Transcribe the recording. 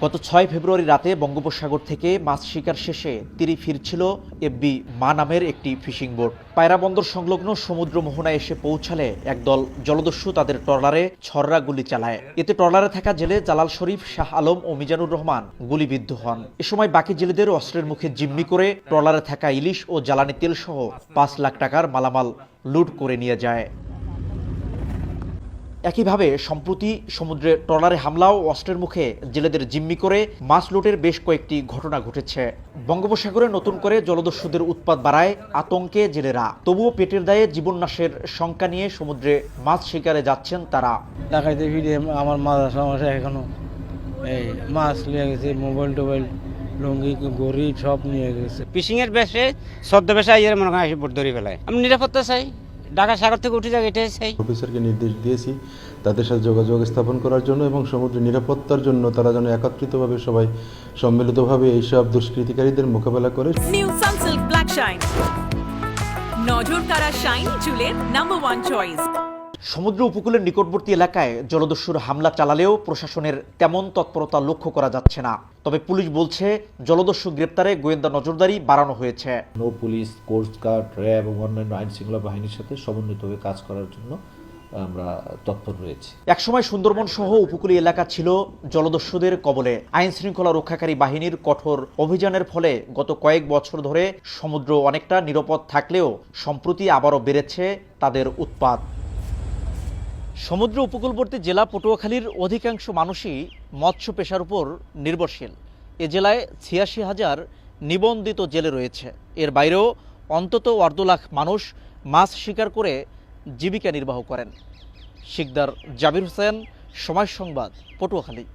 গত ৬ ফেব্রুয়ারি রাতে বঙ্গোপসাগর থেকে মাছ শিকার শেষে তীরে ফিরছিল এফবি মা নামের একটি ফিশিং বোট। পায়রা বন্দর সংলগ্ন সমুদ্র মোহনায় এসে পৌঁছালে একদল জলদস্যু তাদের ট্রলারে ছররা গুলি চালায়। এতে ট্রলারে থাকা জেলে জালাল শরীফ, শাহ আলম ও মিজানুর রহমান গুলিবিদ্ধ হন। এ সময় বাকি জেলেদের অস্ত্রের মুখে জিম্মি করে ট্রলারে থাকা ইলিশ ও জ্বালানি তেল সহ ৫ লাখ টাকার মালামাল লুট করে নিয়ে যায়। একইভাবে সম্প্রতি সমুদ্রে ট্রলারে হামলা ও অস্ত্রের মুখে জেলেদের জিম্মি করে মাছ লুটের বেশ কয়েকটি ঘটনা ঘটেছে। বঙ্গোপসাগরে নতুন করে জলদস্যুদের উৎপাত বাড়ায় আতঙ্কে জেলেরা। তবুও পেটের দায়ে জীবননাশের শঙ্কা নিয়ে সমুদ্রে মাছ শিকারে যাচ্ছেন তারা। ডাকাইতে ফিরে আমার মাথার সমস্যা এখনো এই মাছ নিয়ে গেছে, মোবাইল টোবাইল, লুঙ্গি, গড়ি সব নিয়ে গেছে। ফিশিং এর বেশে সদ্য বেশে আইয়ের মনে হয় বোট ধরে ফেলায়। আমি নিরাপত্তা চাই, ঢাকা সাগর থেকে উঠে যাক, এটাই চাই। অফিসারকে নির্দেশ দিয়েছি তাদের সাথে যোগাযোগ স্থাপন করার জন্য এবং সমুদ্র নিরাপত্তার জন্য তারা যেন একত্রিতভাবে সবাই সম্মিলিতভাবে এইসব দুষ্কৃতিকারীদের মোকাবেলা করে। নিউ সানসিল্ক ব্ল্যাক শাইন, নজর কাড়া শাইন চুলের নাম্বার 1 চয়েস। সমুদ্র উপকূলের নিকটবর্তী এলাকায় জলদস্যুর হামলা চালালেও প্রশাসনের তেমন তৎপরতা লক্ষ্য করা যাচ্ছে না। তবে পুলিশ বলছে জলদস্যু গ্রেপ্তারে গোয়েন্দা নজরদারি বাড়ানো হয়েছে। নৌ পুলিশ, কোস্ট গার্ড, র্যাব এবং অন্যান্য আইন শৃঙ্খলা বাহিনীর সাথে সমন্বিতভাবে কাজ করার জন্য আমরা তৎপর রয়েছি। একসময় সুন্দরবন সহ উপকূলীয় এলাকা ছিল জলদস্যুদের কবলে। আইন শৃঙ্খলা রক্ষাকারী বাহিনীর কঠোর অভিযানের ফলে গত কয়েক বছর ধরে সমুদ্র অনেকটা নিরাপদ থাকলেও সম্প্রতি আবারও বেড়েছে তাদের উৎপাত। সমুদ্র উপকূলবর্তী জেলা পটুয়াখালীর অধিকাংশ মানুষই মৎস্য পেশার উপর নির্ভরশীল। এ জেলায় ৮৬,০০০ নিবন্ধিত জেলে রয়েছে। এর বাইরেও অন্তত ১.৫ লাখ মানুষ মাছ শিকার করে জীবিকা নির্বাহ করেন। শিকদার জাবির হোসেন, সময় সংবাদ, পটুয়াখালী।